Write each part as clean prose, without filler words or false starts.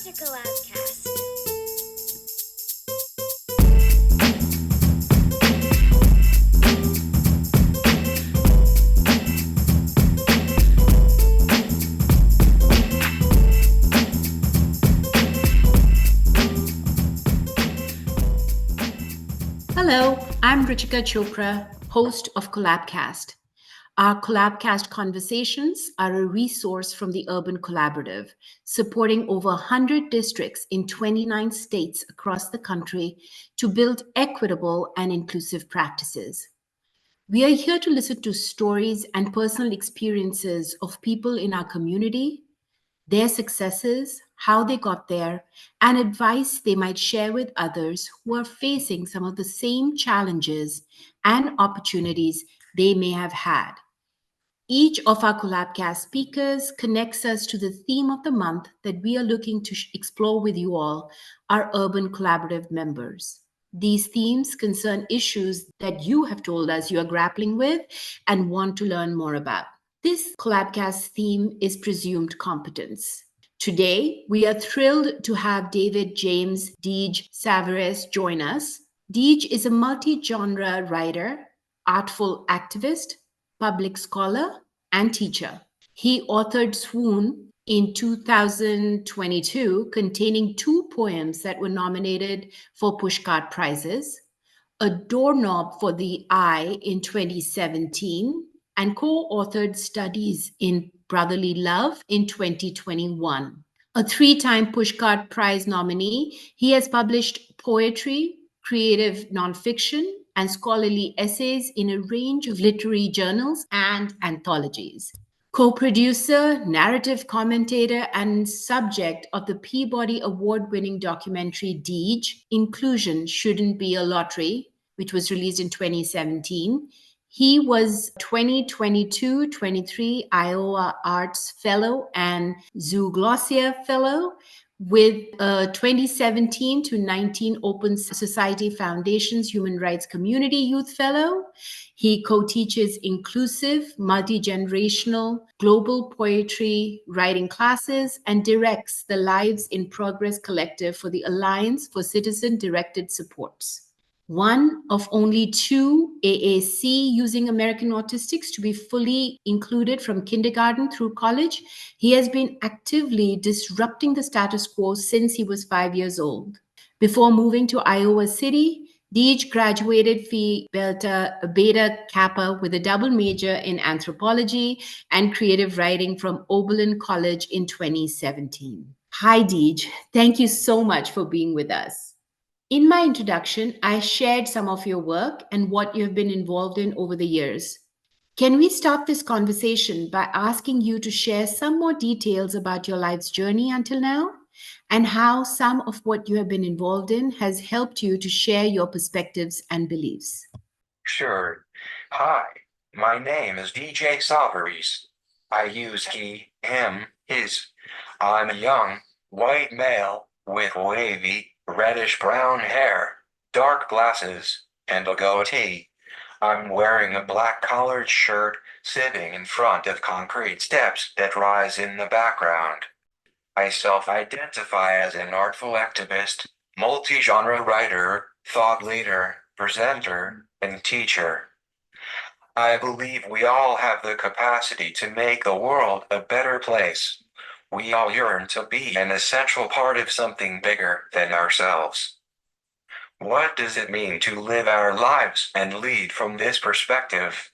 to Collabcast. Hello, I'm Ruchika Chopra, host of Collabcast. Our Collabcast conversations are a resource from the Urban Collaborative, supporting over 100 districts in 29 states across the country to build equitable and inclusive practices. We are here to listen to stories and personal experiences of people in our community, their successes, how they got there, and advice they might share with others who are facing some of the same challenges and opportunities they may have had. Each of our Collabcast speakers connects us to the theme of the month that we are looking to explore with you all, our Urban Collaborative members. These themes concern issues that you have told us you are grappling with and want to learn more about. This Collabcast theme is Presumed Competence. Today, we are thrilled to have David James DJ Savarese join us. DJ is a multi-genre writer, artful activist, public scholar, and teacher. He authored Swoon in 2022, containing two poems that were nominated for Pushcart Prizes, A Doorknob for the Eye in 2017, and co-authored Studies in Brotherly Love in 2021. A three-time Pushcart Prize nominee, he has published poetry, creative nonfiction, and scholarly essays in a range of literary journals and anthologies. Co-producer, narrative commentator, and subject of the Peabody Award-winning documentary Deej, Inclusion Shouldn't Be a Lottery, which was released in 2017. He was 2022-23 Iowa Arts Fellow and Zooglossia Fellow with a 2017 to 19 Open Society Foundation's Human Rights Community Youth Fellow. He co-teaches inclusive, multi-generational, global poetry writing classes and directs the Lives in Progress Collective for the Alliance for Citizen-Directed Supports. One of only two AAC-using American autistics to be fully included from kindergarten through college, he has been actively disrupting the status quo since he was 5 years old. Before moving to Iowa City, Deej graduated Phi Beta Kappa with a double major in anthropology and creative writing from Oberlin College in 2017. Hi, Deej. Thank you so much for being with us. In my introduction, I shared some of your work and what you have been involved in over the years. Can we start this conversation by asking you to share some more details about your life's journey until now and how some of what you have been involved in has helped you to share your perspectives and beliefs? Sure. Hi, my name is DJ Savarese. I use he, him, his. I'm a young, white male with wavy, reddish-brown hair, dark glasses, and a goatee. I'm wearing a black-collared shirt, sitting in front of concrete steps that rise in the background. I self-identify as an artful activist, multi-genre writer, thought leader, presenter, and teacher. I believe we all have the capacity to make the world a better place. We all yearn to be an essential part of something bigger than ourselves. What does it mean to live our lives and lead from this perspective?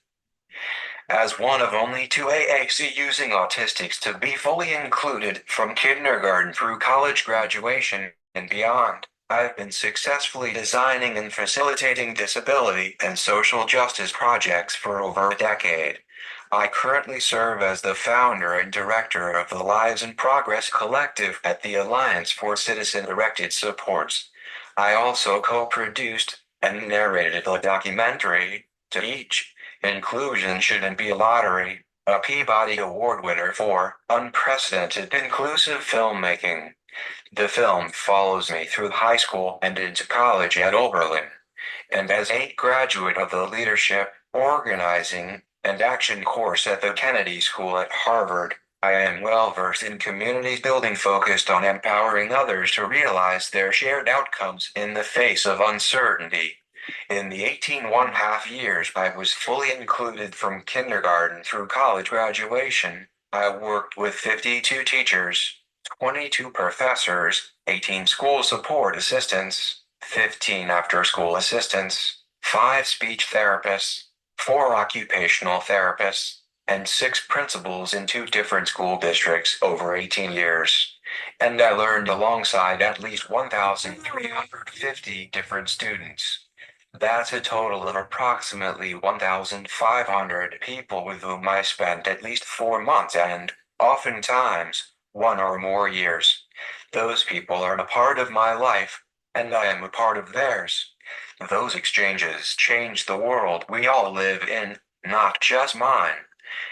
As one of only two AAC-using autistics to be fully included from kindergarten through college graduation and beyond, I've been successfully designing and facilitating disability and social justice projects for over a decade. I currently serve as the founder and director of the Lives in Progress Collective at the Alliance for Citizen-Directed Supports. I also co-produced and narrated the documentary, Deej, Inclusion Shouldn't Be a Lottery, a Peabody Award winner for unprecedented inclusive filmmaking. The film follows me through high school and into college at Oberlin. And as a graduate of the Leadership, Organizing, and Action course at the Kennedy School at Harvard, I am well versed in community building focused on empowering others to realize their shared outcomes in the face of uncertainty. In the 18.5 years I was fully included from kindergarten through college graduation, I worked with 52 teachers, 22 professors, 18 school support assistants, 15 after-school assistants, 5 speech therapists, 4 occupational therapists, and 6 principals in 2 different school districts over 18 years. And I learned alongside at least 1,350 different students. That's a total of approximately 1,500 people with whom I spent at least 4 months and, oftentimes, 1 or more years. Those people are a part of my life, and I am a part of theirs. Those exchanges change the world we all live in, not just mine.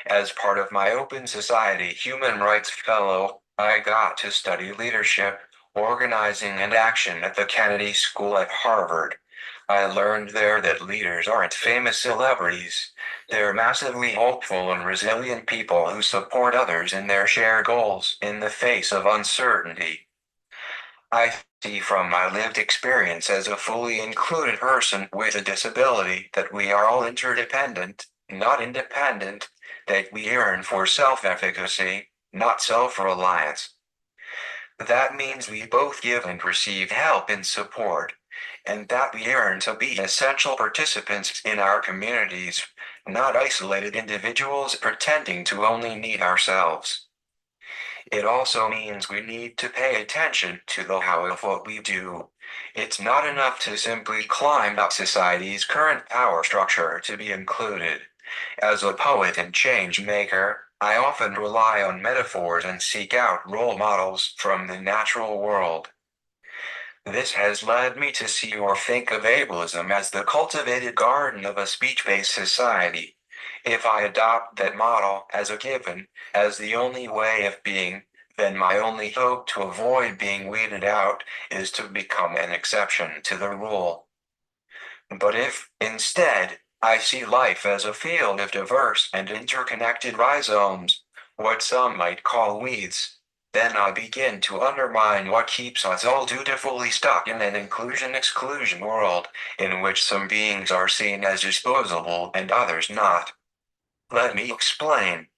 As part of my Open Society Human Rights Fellow, I got to study leadership, organizing, and action at the Kennedy School at Harvard. I learned there that leaders aren't famous celebrities. They're massively hopeful and resilient people who support others in their shared goals in the face of uncertainty. I see from my lived experience as a fully included person with a disability that we are all interdependent, not independent, that we yearn for self-efficacy, not self-reliance. That means we both give and receive help and support, and that we yearn to be essential participants in our communities, not isolated individuals pretending to only need ourselves. It also means we need to pay attention to the how of what we do. It's not enough to simply climb up society's current power structure to be included. As a poet and change maker, I often rely on metaphors and seek out role models from the natural world. This has led me to see or think of ableism as the cultivated garden of a speech-based society. If I adopt that model as a given, as the only way of being, then my only hope to avoid being weeded out is to become an exception to the rule. But if, instead, I see life as a field of diverse and interconnected rhizomes, what some might call weeds, then I begin to undermine what keeps us all dutifully stuck in an inclusion-exclusion world, in which some beings are seen as disposable and others not. Let me explain.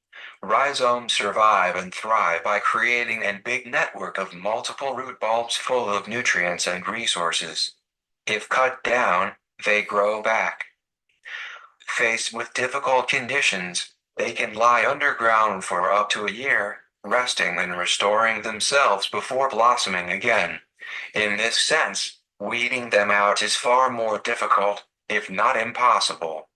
Rhizomes survive and thrive by creating a big network of multiple root bulbs full of nutrients and resources. If cut down, they grow back. Faced with difficult conditions, they can lie underground for up to a year, resting and restoring themselves before blossoming again. In this sense, weeding them out is far more difficult, if not impossible.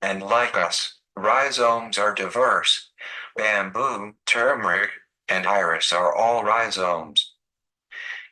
And like us, rhizomes are diverse. Bamboo, turmeric, and iris are all rhizomes.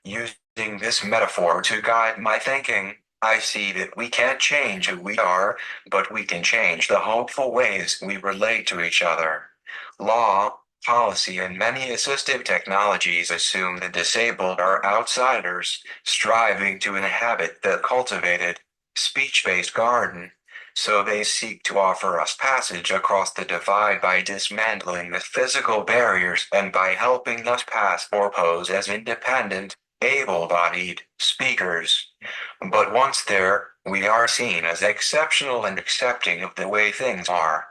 Using this metaphor to guide my thinking, I see that we can't change who we are, but we can change the hopeful ways we relate to each other. Law, policy, and many assistive technologies assume the disabled are outsiders, striving to inhabit the cultivated, speech-based garden. So they seek to offer us passage across the divide by dismantling the physical barriers and by helping us pass or pose as independent, able-bodied speakers. But once there, we are seen as exceptional and accepting of the way things are.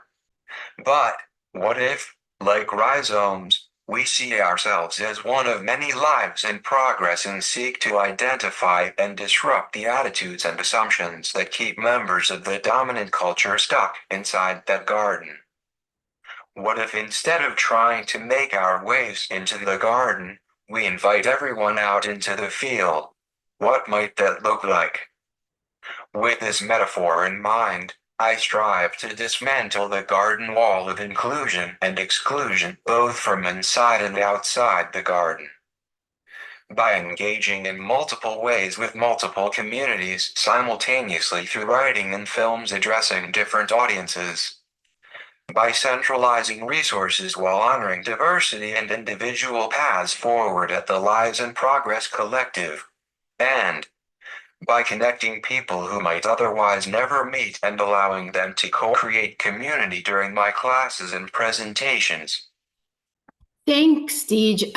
But what if, like rhizomes, we see ourselves as one of many lives in progress and seek to identify and disrupt the attitudes and assumptions that keep members of the dominant culture stuck inside that garden? What if instead of trying to make our ways into the garden, we invite everyone out into the field? What might that look like? With this metaphor in mind, I strive to dismantle the garden wall of inclusion and exclusion both from inside and outside the garden. By engaging in multiple ways with multiple communities simultaneously through writing and films addressing different audiences. By centralizing resources while honoring diversity and individual paths forward at the Lives in Progress Collective. And by connecting people who might otherwise never meet and allowing them to co-create community during my classes and presentations. Thanks, Tej.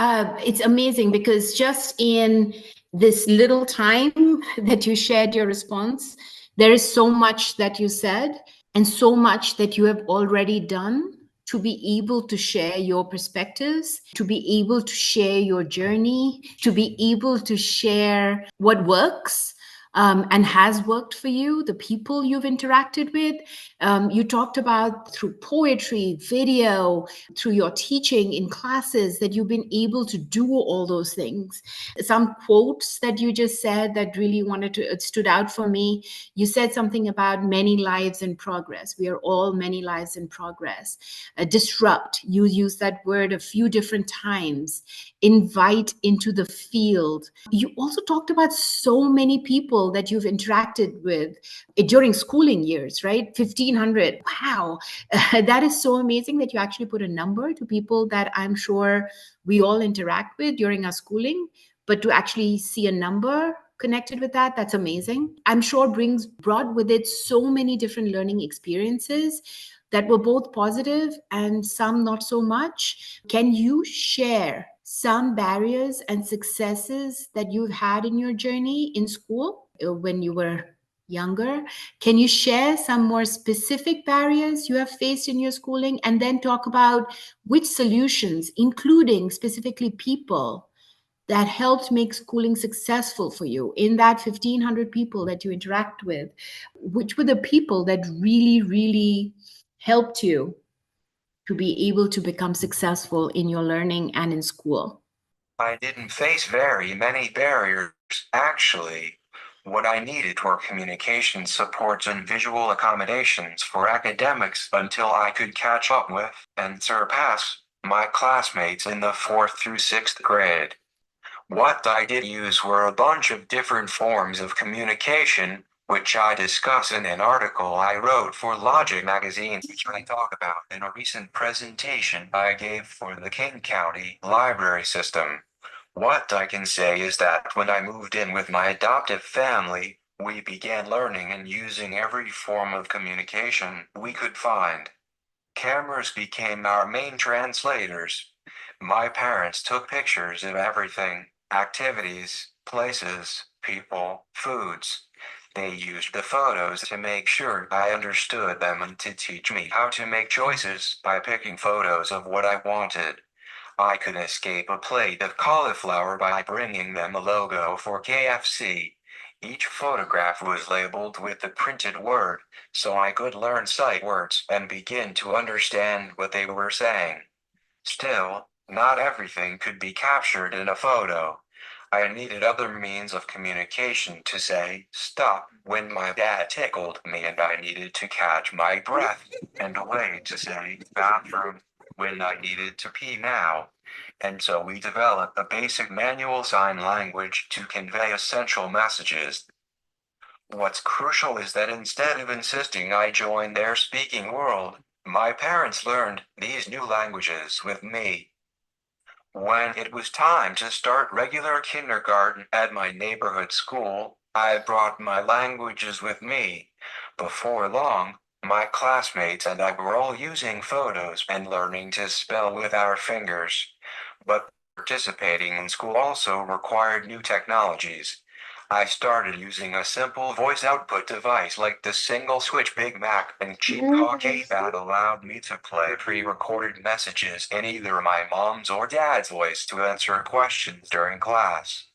It's amazing because just in this little time that you shared your response, there is so much that you said and so much that you have already done to be able to share your perspectives, to be able to share your journey, to be able to share what works. And has worked for you, the people you've interacted with. You talked about through poetry, video, through your teaching in classes that you've been able to do all those things. Some quotes that you just said that really it stood out for me. You said something about many lives in progress. We are all many lives in progress. Disrupt, you use that word a few different times. Invite into the field. You also talked about so many people that you've interacted with during schooling years, right? 1,500. Wow. That is so amazing that you actually put a number to people that I'm sure we all interact with during our schooling, but to actually see a number connected with that, that's amazing. I'm sure brought with it so many different learning experiences that were both positive and some not so much. Can you share some barriers and successes that you've had in your journey in school when you were younger? Can you share some more specific barriers you have faced in your schooling and then talk about which solutions, including specifically people, that helped make schooling successful for you in that 1,500 people that you interact with? Which were the people that really, really helped you to be able to become successful in your learning and in school? I didn't face very many barriers, actually. What I needed were communication supports and visual accommodations for academics until I could catch up with and surpass my classmates in the 4th through 6th grade. What I did use were a bunch of different forms of communication, which I discuss in an article I wrote for Logic magazine, which I talk about in a recent presentation I gave for the King County Library System. What I can say is that when I moved in with my adoptive family, we began learning and using every form of communication we could find. Cameras became our main translators. My parents took pictures of everything: activities, places, people, foods. They used the photos to make sure I understood them and to teach me how to make choices by picking photos of what I wanted. I could escape a plate of cauliflower by bringing them a logo for KFC. Each photograph was labeled with the printed word, so I could learn sight words and begin to understand what they were saying. Still, not everything could be captured in a photo. I needed other means of communication to say stop when my dad tickled me and I needed to catch my breath, and a way to say bathroom when I needed to pee now. And so we developed a basic manual sign language to convey essential messages. What's crucial is that instead of insisting I join their speaking world, my parents learned these new languages with me. When it was time to start regular kindergarten at my neighborhood school, I brought my languages with me. Before long, my classmates and I were all using photos and learning to spell with our fingers. But participating in school also required new technologies. I started using a simple voice output device like the single switch Big Mac and cheap hockey that allowed me to play pre-recorded messages in either my mom's or dad's voice to answer questions during class.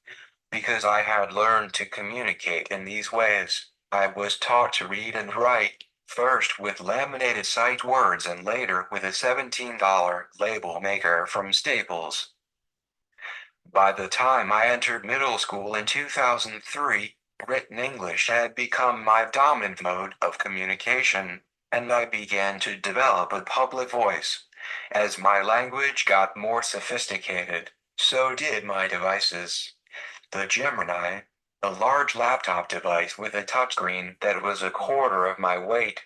Because I had learned to communicate in these ways, I was taught to read and write, first with laminated sight words and later with a $17 label maker from Staples. By the time I entered middle school in 2003, written English had become my dominant mode of communication, and I began to develop a public voice. As my language got more sophisticated, so did my devices. The Gemini, a large laptop device with a touchscreen that was a quarter of my weight,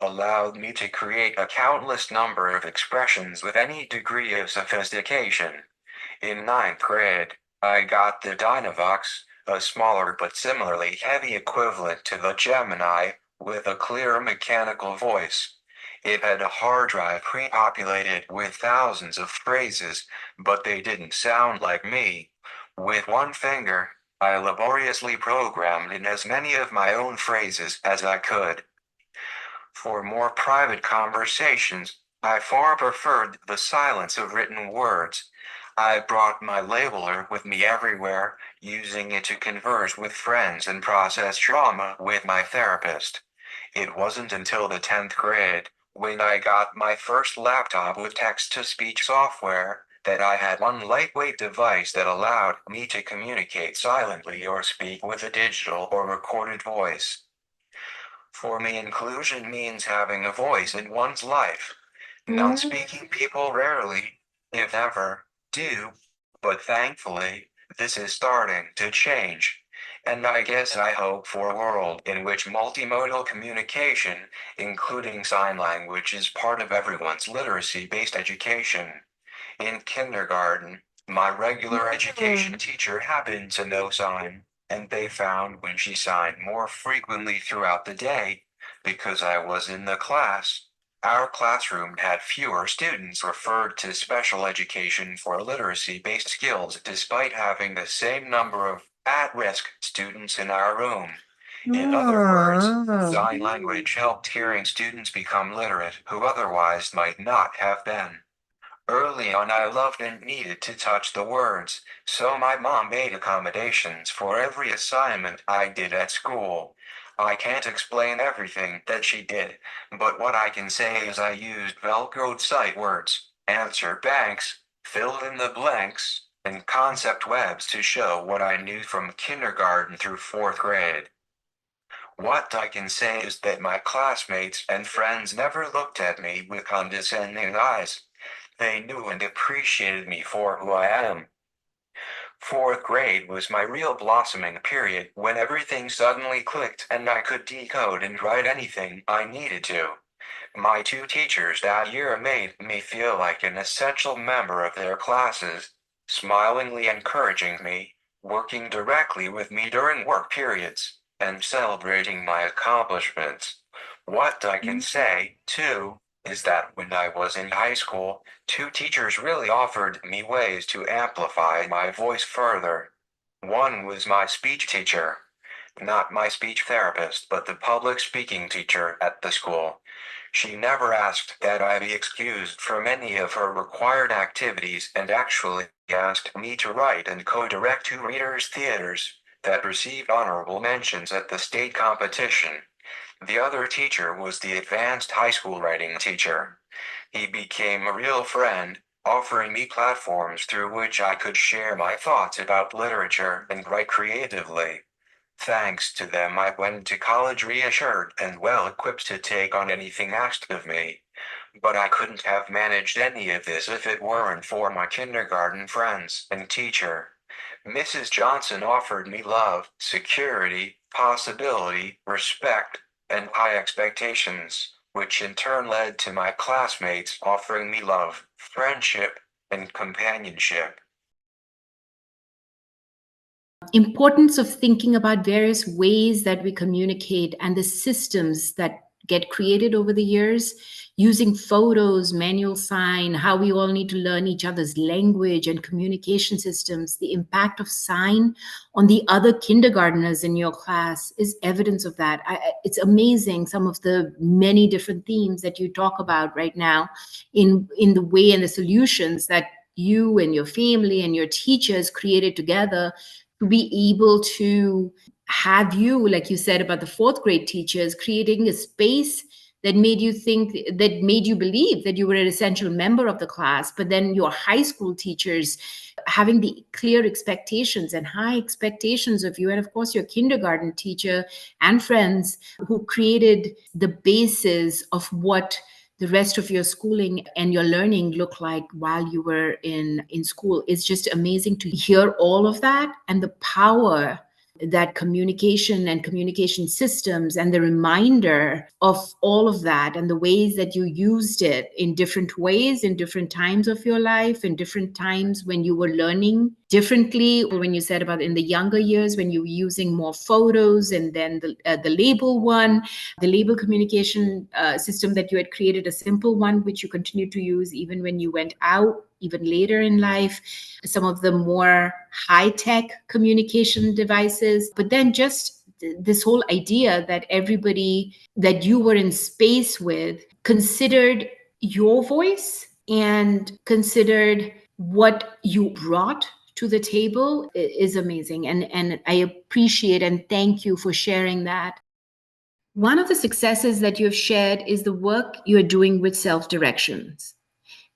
allowed me to create a countless number of expressions with any degree of sophistication. In ninth grade, I got the Dynavox, a smaller but similarly heavy equivalent to the Gemini, with a clear mechanical voice. It had a hard drive pre-populated with thousands of phrases, but they didn't sound like me. With one finger, I laboriously programmed in as many of my own phrases as I could. For more private conversations, I far preferred the silence of written words. I brought my labeler with me everywhere, using it to converse with friends and process trauma with my therapist. It wasn't until the 10th grade, when I got my first laptop with text-to-speech software, that I had one lightweight device that allowed me to communicate silently or speak with a digital or recorded voice. For me, inclusion means having a voice in one's life. Non-speaking people rarely, if ever, do, but thankfully, this is starting to change. And I guess I hope for a world in which multimodal communication, including sign language, is part of everyone's literacy-based education. In kindergarten, my regular education teacher happened to know sign, and they found when she signed more frequently throughout the day, because I was in the class, our classroom had fewer students referred to special education for literacy-based skills despite having the same number of at-risk students in our room. In other words, sign language helped hearing students become literate who otherwise might not have been. Early on, I loved and needed to touch the words, so my mom made accommodations for every assignment I did at school. I can't explain everything that she did, but what I can say is I used Velcroed sight words, answer banks, filled in the blanks, and concept webs to show what I knew from kindergarten through 4th grade. What I can say is that my classmates and friends never looked at me with condescending eyes. They knew and appreciated me for who I am. 4th grade was my real blossoming period when everything suddenly clicked and I could decode and write anything I needed to. My two teachers that year made me feel like an essential member of their classes, smilingly encouraging me, working directly with me during work periods, and celebrating my accomplishments. What I can say, too, is that when I was in high school, two teachers really offered me ways to amplify my voice further. One was my speech teacher, not my speech therapist, but the public speaking teacher at the school. She never asked that I be excused from any of her required activities and actually asked me to write and co-direct two readers' theaters that received honorable mentions at the state competition. The other teacher was the advanced high school writing teacher. He became a real friend, offering me platforms through which I could share my thoughts about literature and write creatively. Thanks to them, I went to college reassured and well equipped to take on anything asked of me. But I couldn't have managed any of this if it weren't for my kindergarten friends and teacher. Mrs. Johnson offered me love, security, possibility, respect, and high expectations, which in turn led to my classmates offering me love, friendship, and companionship. Importance of thinking about various ways that we communicate and the systems that get created over the years using photos, manual sign, how we all need to learn each other's language and communication systems. The impact of sign on the other kindergartners in your class is evidence of that. It's amazing some of the many different themes that you talk about right now in the way and the solutions that you and your family and your teachers created together to be able to have you, like you said about the 4th grade teachers, creating a space that made you think, that made you believe that you were an essential member of the class, but then your high school teachers having the clear expectations and high expectations of you, and of course your kindergarten teacher and friends who created the basis of what the rest of your schooling and your learning look like while you were in school. It's just amazing to hear all of that and the power that communication and communication systems and the reminder of all of that and the ways that you used it in different ways in different times of your life, in different times when you were learning differently, or when you said about in the younger years when you were using more photos, and then the label one, the label communication system that you had created, a simple one which you continued to use even when you went out, even later in life, some of the more high-tech communication devices, but then just this whole idea that everybody that you were in space with considered your voice and considered what you brought to the table is amazing. And I appreciate and thank you for sharing that. One of the successes that you've shared is the work you're doing with self-directions.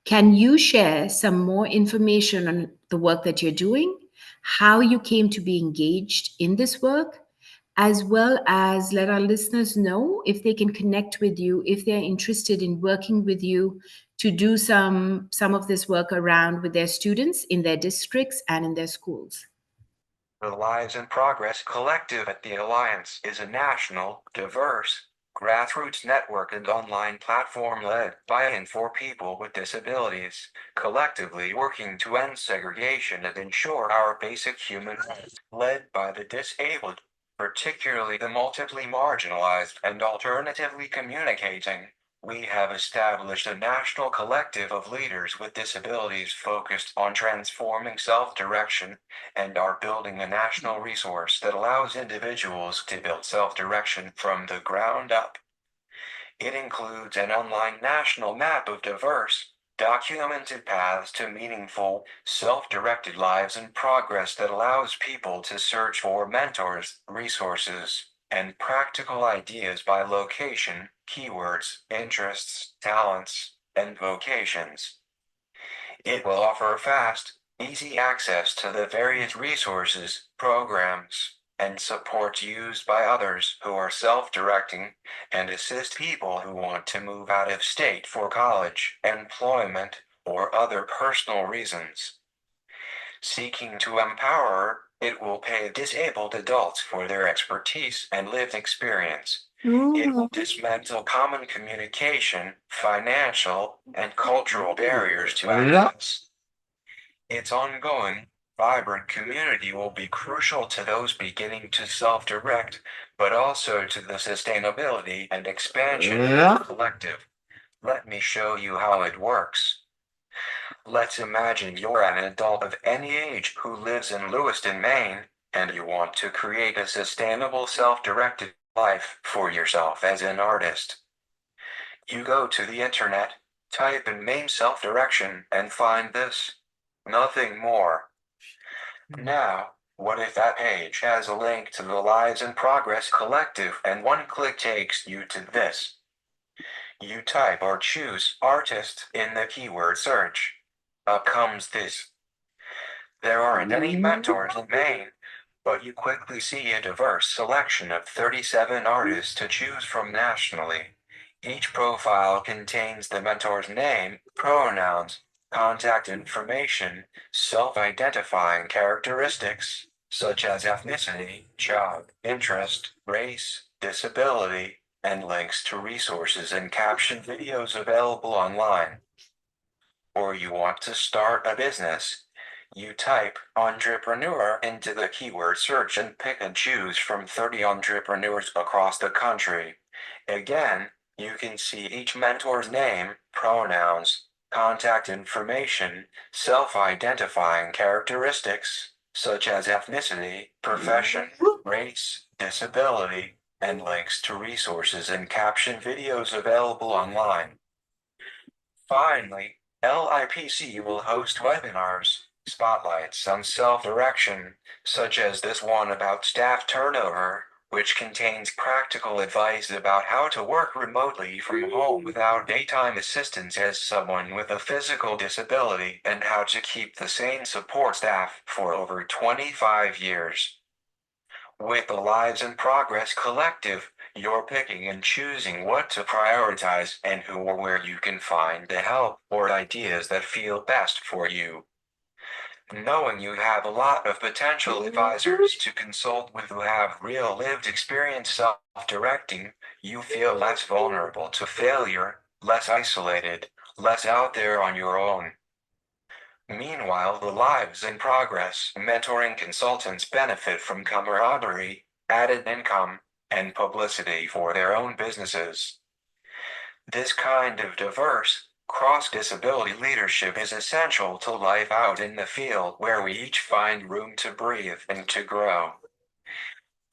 Can you share some more information on the work that you're doing, how you came to be engaged in this work, as well as let our listeners know if they can connect with you, if they're interested in working with you to do some of this work around with their students in their districts and in their schools? The Lives in Progress Collective at the Alliance is a national, diverse, grassroots network and online platform led by and for people with disabilities, collectively working to end segregation and ensure our basic human rights. Led by the disabled, particularly the multiply marginalized and alternatively communicating, we have established a national collective of leaders with disabilities focused on transforming self-direction and are building a national resource that allows individuals to build self-direction from the ground up. It includes an online national map of diverse, documented paths to meaningful, self-directed lives in progress that allows people to search for mentors, resources, and practical ideas by location, keywords, interests, talents, and vocations. It will offer fast, easy access to the various resources, programs, and support used by others who are self-directing, and assist people who want to move out of state for college, employment, or other personal reasons. Seeking to empower, it will pay disabled adults for their expertise and lived experience. It will dismantle common communication, financial, and cultural barriers to access. Its ongoing, vibrant community will be crucial to those beginning to self-direct, but also to the sustainability and expansion of the collective. Let me show you how it works. Let's imagine you're an adult of any age who lives in Lewiston, Maine, and you want to create a sustainable self-directed life for yourself as an artist. You go to the internet, type in Maine self-direction, and find this. Nothing more. Now, what if that page has a link to the Lives in Progress Collective and one click takes you to this? You type or choose artist in the keyword search. Up comes this. There aren't any mentors in Maine, but you quickly see a diverse selection of 37 artists to choose from nationally. Each profile contains the mentor's name, pronouns, contact information, self-identifying characteristics, such as ethnicity, job, interest, race, disability, and links to resources and caption videos available online. Or you want to start a business. You type entrepreneur into the keyword search and pick and choose from 30 entrepreneurs across the country. Again, you can see each mentor's name, pronouns, contact information, self-identifying characteristics, such as ethnicity, profession, race, disability, and links to resources and caption videos available online. Finally, LIPC will host webinars, spotlights on self-direction, such as this one about staff turnover, which contains practical advice about how to work remotely from home without daytime assistance as someone with a physical disability, and how to keep the same support staff for over 25 years. With the Lives in Progress Collective, you're picking and choosing what to prioritize and who or where you can find the help or ideas that feel best for you. Knowing you have a lot of potential advisors to consult with who have real lived experience self-directing, you feel less vulnerable to failure, less isolated, less out there on your own. Meanwhile, the Lives in Progress mentoring consultants benefit from camaraderie, added income, and publicity for their own businesses. This kind of diverse, cross-disability leadership is essential to life out in the field where we each find room to breathe and to grow.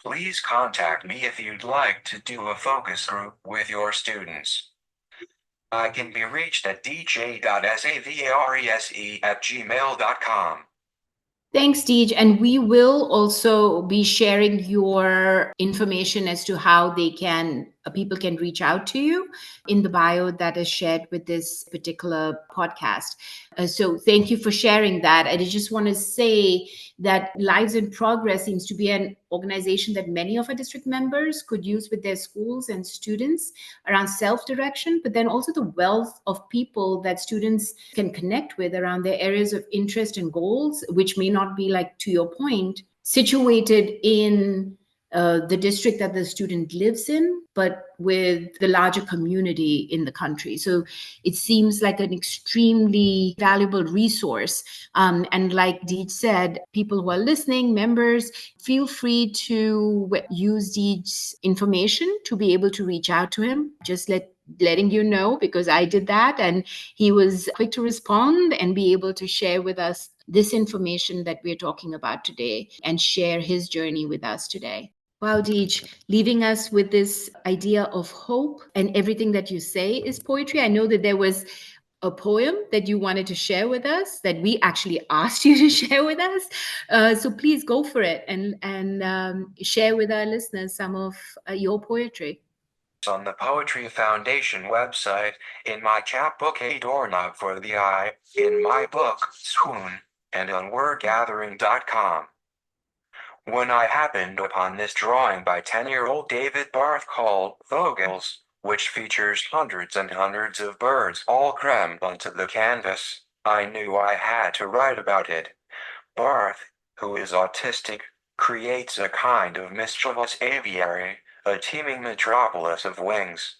Please contact me if you'd like to do a focus group with your students. I can be reached at dj.savarese@gmail.com. Thanks, Deej. And we will also be sharing your information as to how they can people can reach out to you in the bio that is shared with this particular podcast. So thank you for sharing that. I just want to say that Lives in Progress seems to be an organization that many of our district members could use with their schools and students around self-direction, but then also the wealth of people that students can connect with around their areas of interest and goals, which may not be, like to your point, situated in the district that the student lives in, but with the larger community in the country. So it seems like an extremely valuable resource. And like Deej said, people who are listening, members, feel free to use Deej's information to be able to reach out to him. Just letting you know, because I did that and he was quick to respond and be able to share with us this information that we're talking about today and share his journey with us today. Wow, Deej, leaving us with this idea of hope, and everything that you say is poetry. I know that there was a poem that you wanted to share with us that we actually asked you to share with us. So please go for it and share with our listeners some of your poetry. On the Poetry Foundation website, in my chapbook A Doorknob for the Eye, in my book Swoon, and on wordgathering.com. When I happened upon this drawing by 10-year-old David Barth called Vogels, which features hundreds and hundreds of birds all crammed onto the canvas, I knew I had to write about it. Barth, who is autistic, creates a kind of mischievous aviary, a teeming metropolis of wings.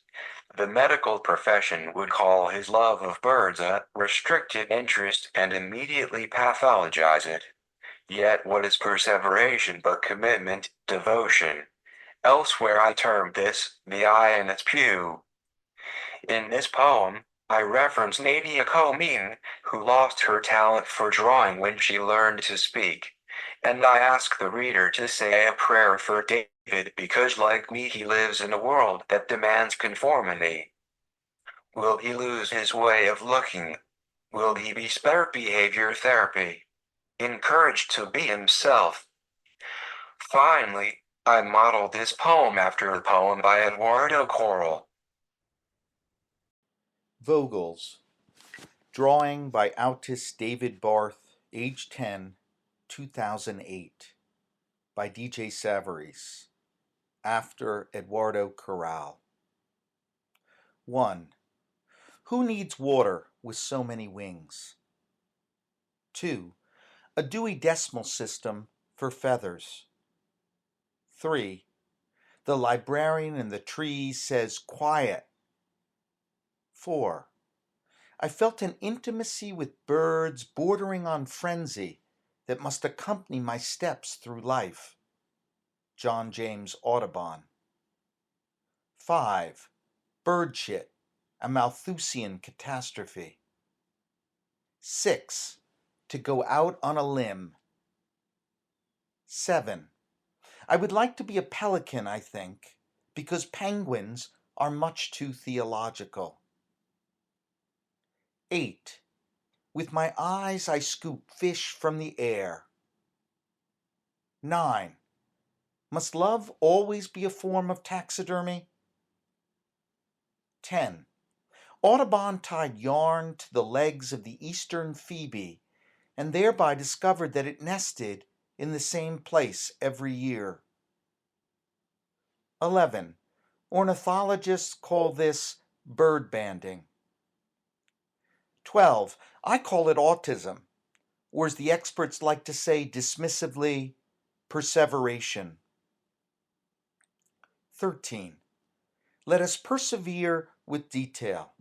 The medical profession would call his love of birds a restricted interest and immediately pathologize it. Yet what is perseveration but commitment, devotion? Elsewhere I term this, the eye in its pew. In this poem, I reference Nadia Comine, who lost her talent for drawing when she learned to speak. And I ask the reader to say a prayer for David because like me he lives in a world that demands conformity. Will he lose his way of looking? Will he be spared behavior therapy? Encouraged to be himself? Finally, I modeled this poem after a poem by Eduardo Corral. Vogels. Drawing by autist David Barth, age 10, 2008. By DJ Savarese. After Eduardo Corral. 1. Who needs water with so many wings? 2. A Dewey Decimal System for feathers. 3. The librarian in the trees says quiet. 4. I felt an intimacy with birds bordering on frenzy that must accompany my steps through life. John James Audubon. 5. Bird shit, a Malthusian catastrophe. 6. To go out on a limb. 7. I would like to be a pelican, I think, because penguins are much too theological. 8. With my eyes I scoop fish from the air. 9. Must love always be a form of taxidermy? 10. Audubon tied yarn to the legs of the eastern phoebe and thereby discovered that it nested in the same place every year. 11. Ornithologists call this bird banding. 12. I call it autism, or as the experts like to say dismissively, perseveration. 13. Let us persevere with detail.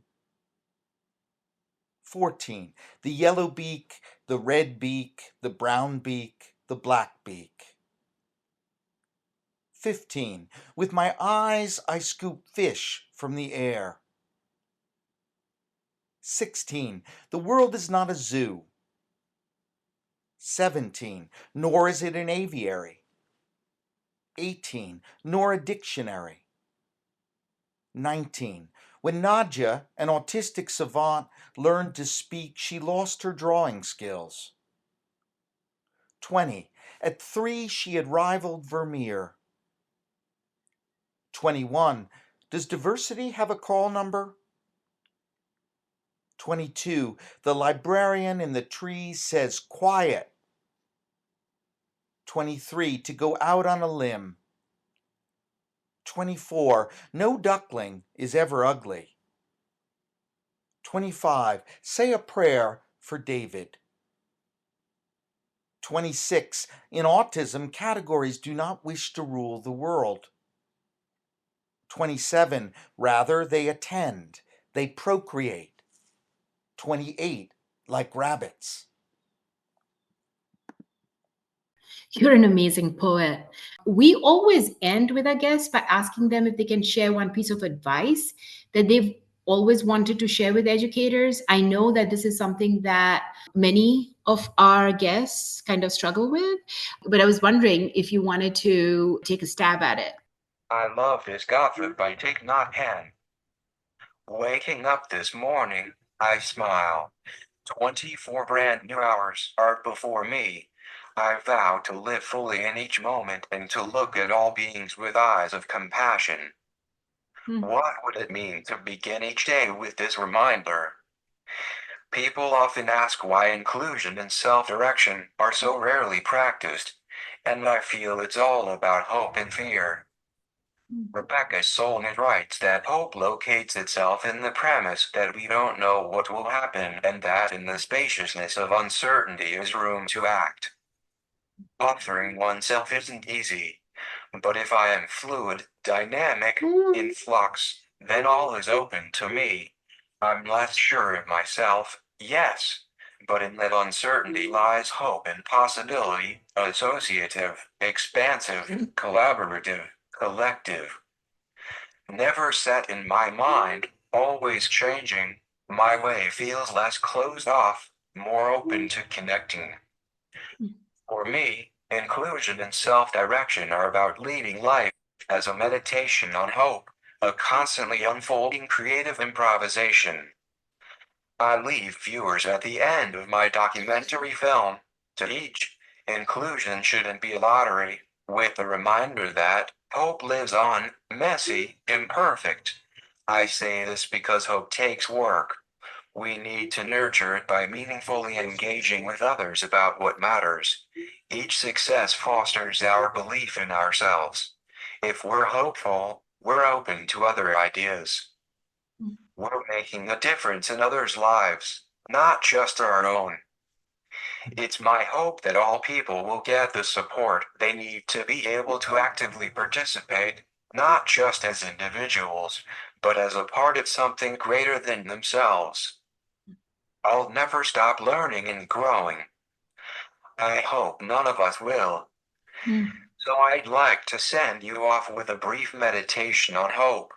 14. The yellow beak, the red beak, the brown beak, the black beak. 15. With my eyes I scoop fish from the air. 16. The world is not a zoo. 17. Nor is it an aviary. 18. Nor a dictionary. 19. When Nadia, an autistic savant, learned to speak, she lost her drawing skills. 20. At 3, she had rivaled Vermeer. 21. Does diversity have a call number? 22. The librarian in the trees says quiet. 23. To go out on a limb. 24. No duckling is ever ugly. 25. Say a prayer for David. 26. In autism, categories do not wish to rule the world. 27. Rather, they attend. They procreate. 28. Like rabbits. You're an amazing poet. We always end with our guests by asking them if they can share one piece of advice that they've always wanted to share with educators. I know that this is something that many of our guests kind of struggle with, but I was wondering if you wanted to take a stab at it. I love this Gotham by Thich Nhat Hanh. Waking up this morning, I smile. 24 brand new hours are before me. I vow to live fully in each moment and to look at all beings with eyes of compassion. What would it mean to begin each day with this reminder? People often ask why inclusion and self-direction are so rarely practiced, and I feel it's all about hope and fear. Rebecca Solnit writes that hope locates itself in the premise that we don't know what will happen and that in the spaciousness of uncertainty is room to act. Offering oneself isn't easy, but if I am fluid, dynamic, in flux, then all is open to me. I'm less sure of myself, yes, but in that uncertainty lies hope and possibility, associative, expansive, collaborative, collective. Never set in my mind, always changing, my way feels less closed off, more open to connecting. For me, inclusion and self-direction are about leading life as a meditation on hope, a constantly unfolding creative improvisation. I leave viewers at the end of my documentary film, to each, inclusion shouldn't be a lottery, with the reminder that hope lives on, messy, imperfect. I say this because hope takes work. We need to nurture it by meaningfully engaging with others about what matters. Each success fosters our belief in ourselves. If we're hopeful, we're open to other ideas. We're making a difference in others' lives, not just our own. It's my hope that all people will get the support they need to be able to actively participate, not just as individuals, but as a part of something greater than themselves. I'll never stop learning and growing. I hope none of us will. So I'd like to send you off with a brief meditation on hope.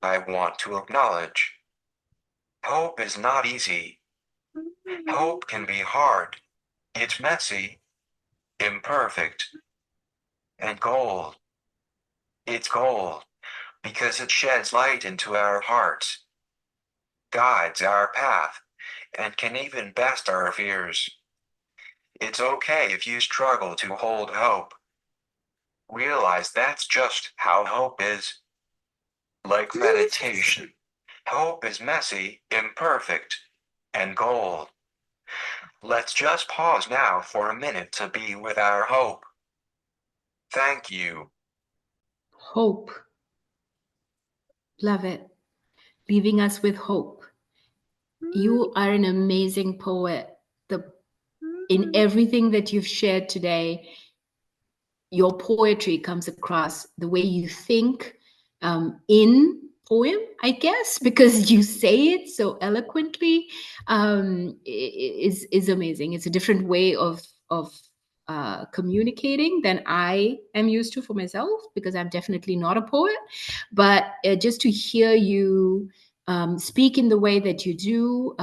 I want to acknowledge. Hope is not easy. Hope can be hard. It's messy, imperfect, and gold. It's gold because it sheds light into our hearts, guides our path, and can even best our fears. It's okay if you struggle to hold hope. Realize that's just how hope is. Like meditation, hope is messy, imperfect, and gold. Let's just pause now for a minute to be with our hope. Thank you. Hope. Love it. Leaving us with hope. You are an amazing poet. The in everything that you've shared today, your poetry comes across, the way you think in poem, I guess, because you say it so eloquently, is amazing. It's a different way of communicating than I am used to for myself, because I'm definitely not a poet. But just to hear you speak in the way that you do,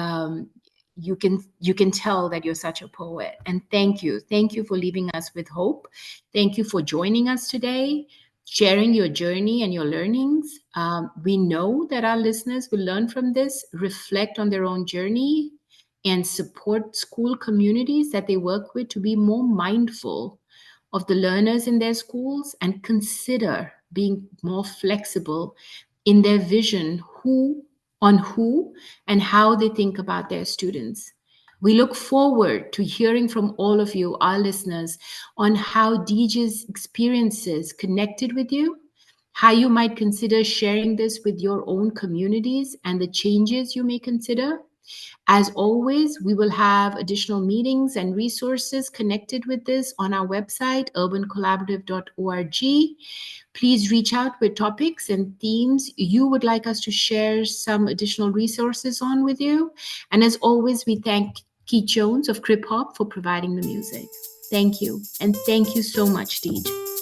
you can tell that you're such a poet. And thank you for leaving us with hope. Thank you for joining us today, sharing your journey and your learnings. We know that our listeners will learn from this, reflect on their own journey, and support school communities that they work with to be more mindful of the learners in their schools and consider being more flexible in their vision who and how they think about their students. We look forward to hearing from all of you, our listeners, on how DJ's experiences connected with you, how you might consider sharing this with your own communities, and the changes you may consider. As always, we will have additional meetings and resources connected with this on our website, urbancollaborative.org. Please reach out with topics and themes you would like us to share some additional resources on with you. And as always, we thank Keith Jones of Crip Hop for providing the music. Thank you. And thank you so much, Deej.